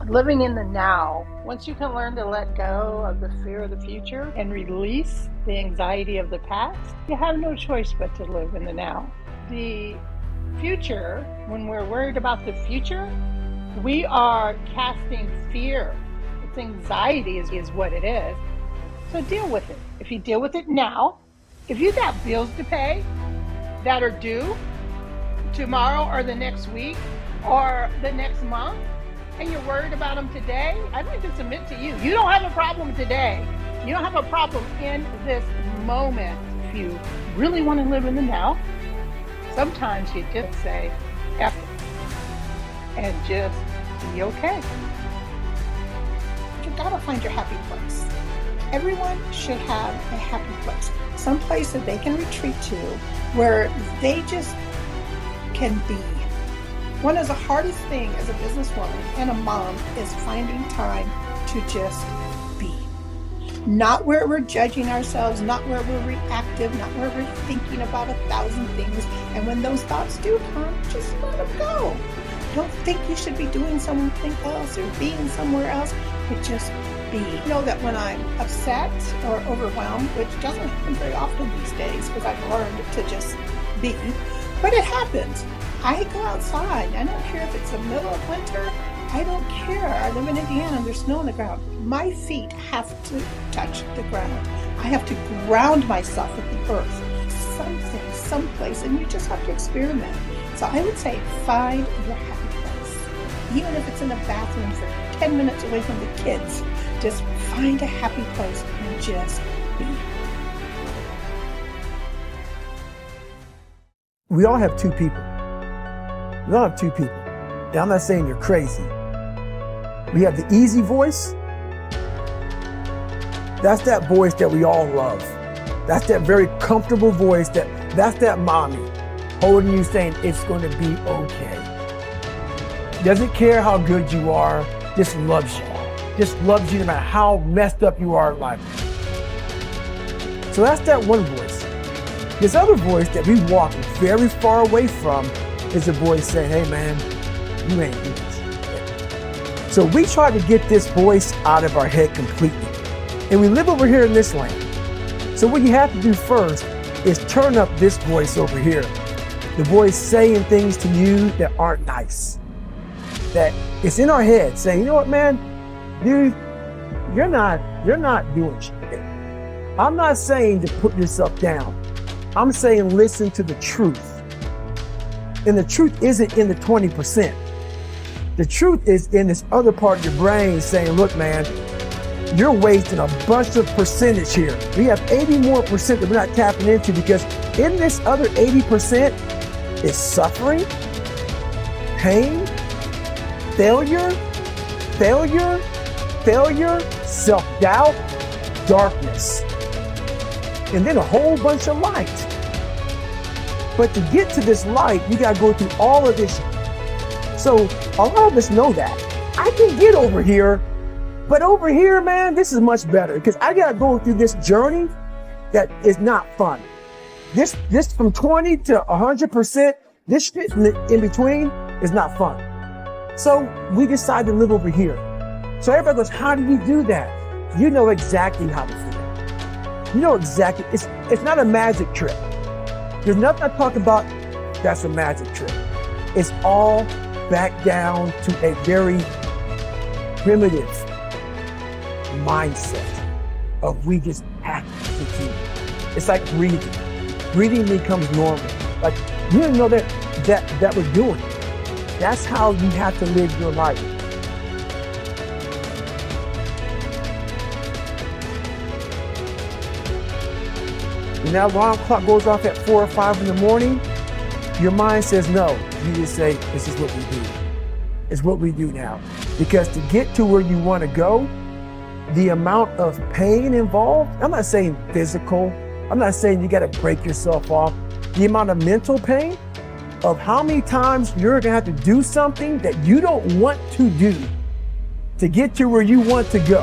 living in the now. Once you can learn to let go of the fear of the future and release the anxiety of the past, you have no choice but to live in the now. The future, when we're worried about the future, we are casting fear. It's anxiety is what it is. So deal with it. If you deal with it now, if you got bills to pay that are due tomorrow or the next week or the next month, and you're worried about them today, I'd like to submit to you, you don't have a problem today. You don't have a problem in this moment. If you really want to live in the now, sometimes you just say, F it, and just be okay. You gotta find your happy place. Everyone should have a happy place, some place that they can retreat to where they just can be. One of the hardest things as a businesswoman and a mom is finding time to just be. Not where we're judging ourselves, not where we're reactive, not where we're thinking about 1,000 things. And when those thoughts do come, just let them go. Don't think you should be doing something else or being somewhere else, but just be. Know that when I'm upset or overwhelmed, which doesn't happen very often these days because I've learned to just be, but it happens. I go outside. I don't care if it's the middle of winter. I don't care. I live in Indiana and there's snow on the ground. My feet have to touch the ground. I have to ground myself with the earth. Something, someplace, and you just have to experiment. So I would say find your happy place. Even if it's in a bathroom for 10 minutes away from the kids, just find a happy place and just be. We all have two people. We all have two people. And I'm not saying you're crazy. We have the easy voice. That's that voice that we all love. That's that very comfortable voice that's that mommy holding you saying it's going to be okay. Doesn't care how good you are, just loves you. Just loves you no matter how messed up you are in life. So that's that one voice. This other voice that we walk very far away from is a voice saying, hey man, you ain't do this. So we try to get this voice out of our head completely. And we live over here in this land. So what you have to do first is turn up this voice over here. The voice saying things to you that aren't nice. That it's in our head saying, you know what, man, dude, you're not doing shit. I'm not saying to put yourself down. I'm saying listen to the truth. And the truth isn't in the 20%. The truth is in this other part of your brain saying, look, man, you're wasting a bunch of percentage here. We have 80 more percent that we're not tapping into because in this other 80% is suffering, pain, failure, self-doubt, darkness, and then a whole bunch of light. But to get to this light, you gotta go through all of this. So a lot of us know that. I can get over here, but over here, man, this is much better because I gotta go through this journey that is not fun. This from 20 to 100%, this shit in between is not fun. So we decide to live over here. So everybody goes, how do you do that? You know exactly how to feel. You know exactly, it's not a magic trick. There's nothing I talk about that's a magic trick. It's all back down to a very primitive mindset of we just have to do. It's like breathing. Breathing becomes normal. Like you didn't know that we're doing it. That's how you have to live your life. When that alarm clock goes off at 4 or 5 in the morning, your mind says no. You just say, this is what we do. It's what we do now. Because to get to where you want to go, the amount of pain involved, I'm not saying physical, I'm not saying you got to break yourself off. The amount of mental pain of how many times you're going to have to do something that you don't want to do to get to where you want to go.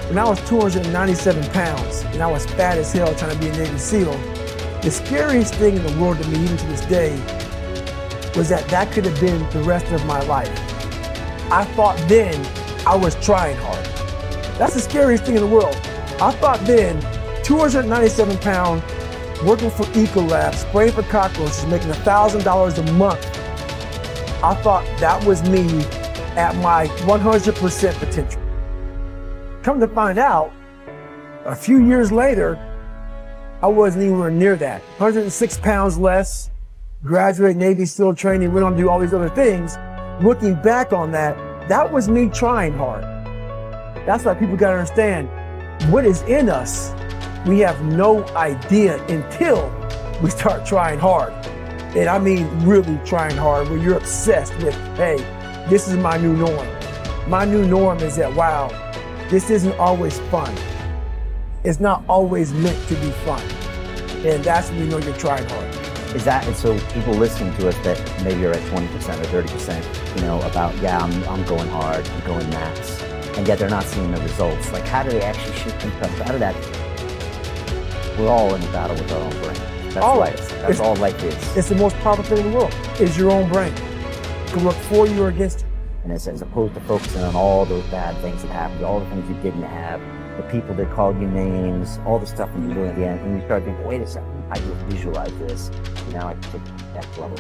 When I was 297 pounds and I was fat as hell trying to be a Navy SEAL, the scariest thing in the world to me, even to this day, was that could have been the rest of my life. I thought then I was trying hard. That's the scariest thing in the world. I thought then, 297 pounds, working for Ecolab, spraying for cockroaches, making $1,000 a month. I thought that was me at my 100% potential. Come to find out, a few years later, I wasn't anywhere near that. 106 pounds less, graduated Navy SEAL training, went on to do all these other things. Looking back on that, that was me trying hard. That's why people gotta understand, what is in us, we have no idea until we start trying hard. And I mean really trying hard, where you're obsessed with, hey, this is my new norm. My new norm is that, wow, this isn't always fun. It's not always meant to be fun. And that's when you know you're trying hard. Is that, and so people listening to us that maybe are at 20% or 30%, you know, about, yeah, I'm going hard, I'm going max, and yet they're not seeing the results. Like, how do they actually shoot themselves out of that? We're all in a battle with our own brain. That's life. That's all life is. It's the most powerful thing in the world, is your own brain. It can work for you or against you. And as opposed to focusing on all those bad things that happened, all the things you didn't have, the people that called you names, all the stuff when you're doing at the end, and you start thinking, wait a second, I just visualize this. Now I can take it next level.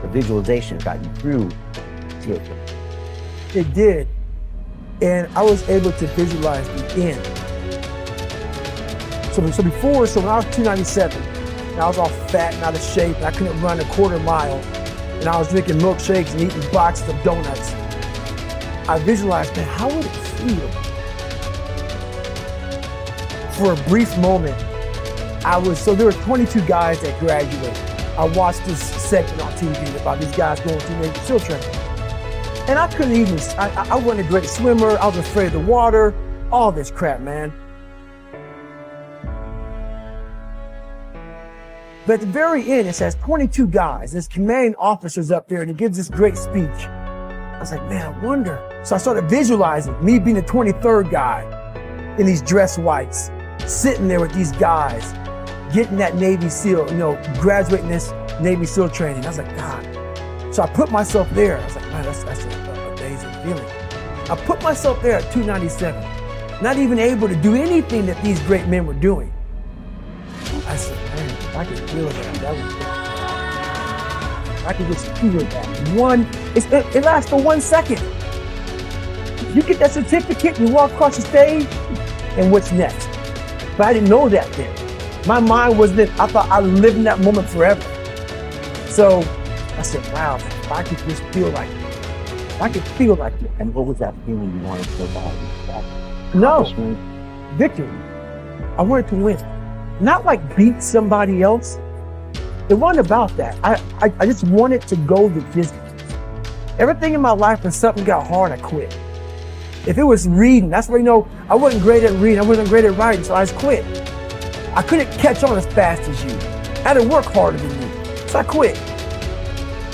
The visualization got you through to it. It did. And I was able to visualize the end. So when I was 297, and I was all fat and out of shape, and I couldn't run a quarter mile, and I was drinking milkshakes and eating boxes of donuts, I visualized, man, how would it feel? For a brief moment, so there were 22 guys that graduated. I watched this segment on TV about these guys going through Navy SEAL training. And I couldn't even, I wasn't a great swimmer, I was afraid of the water, all this crap, man. But at the very end, it says 22 guys, there's commanding officers up there, and he gives this great speech. I was like, man, I wonder. So I started visualizing me being the 23rd guy in these dress whites, sitting there with these guys, getting that Navy SEAL, graduating this Navy SEAL training. I was like, God. So I put myself there. I was like, man, that's an amazing feeling. I put myself there at 297, not even able to do anything that these great men were doing. I said, man, if I could feel that would be, I could just feel that. It lasts for 1 second. You get that certificate, you walk across the stage, and what's next? But I didn't know that then. My mind wasn't, I thought I lived in that moment forever. So I said, wow, if I could just feel like it. I could feel like it. And what was that feeling you wanted to feel about? No, victory. I wanted to win. Not like beat somebody else. It wasn't about that. I just wanted to go the distance. Everything in my life, when something got hard, I quit. If it was reading, that's where I wasn't great at reading, I wasn't great at writing, so I just quit. I couldn't catch on as fast as you. I had to work harder than you, so I quit.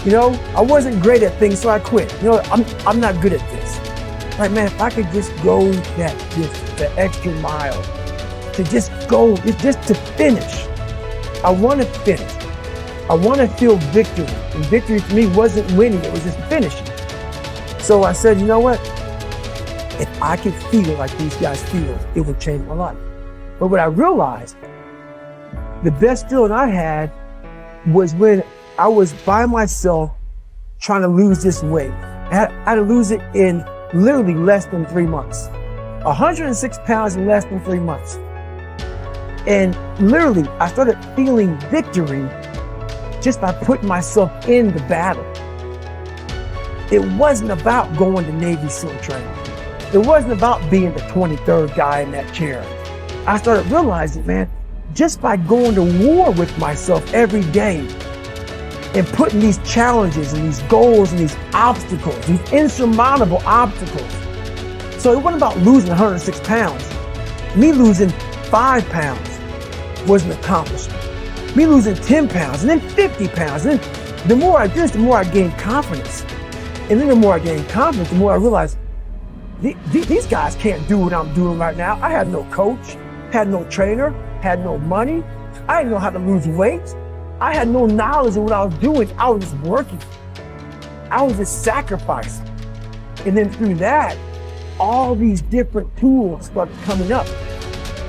I wasn't great at things, so I quit. I'm not good at this. Like, man, if I could just go that distance, the extra mile, to just go, just to finish. I want to finish. I want to feel victory. And victory for me wasn't winning, it was just finishing. So I said, you know what? If I could feel like these guys feel, it would change my life. But what I realized, the best feeling I had was when I was by myself trying to lose this weight. I had to lose it in literally less than 3 months. 106 pounds in less than 3 months. And literally, I started feeling victory just by putting myself in the battle. It wasn't about going to Navy SEAL training. It wasn't about being the 23rd guy in that chair. I started realizing, man, just by going to war with myself every day and putting these challenges and these goals and these obstacles, these insurmountable obstacles. So it wasn't about losing 106 pounds. Me losing 5 pounds was an accomplishment. Me losing 10 pounds and then 50 pounds. And then the more I did this, the more I gained confidence. And then the more I gained confidence, the more I realized these guys can't do what I'm doing right now. I had no coach, had no trainer, had no money. I didn't know how to lose weight. I had no knowledge of what I was doing. I was just working. I was just sacrificing. And then through that, all these different tools start coming up.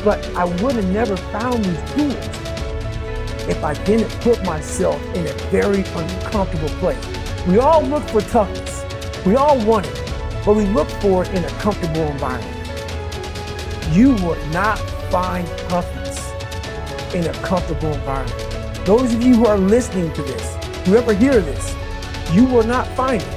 But I would have never found these tools if I didn't put myself in a very uncomfortable place. We all look for toughness. We all want it, but we look for it in a comfortable environment. You will not find toughness in a comfortable environment. Those of you who are listening to this, whoever hear this, you will not find it.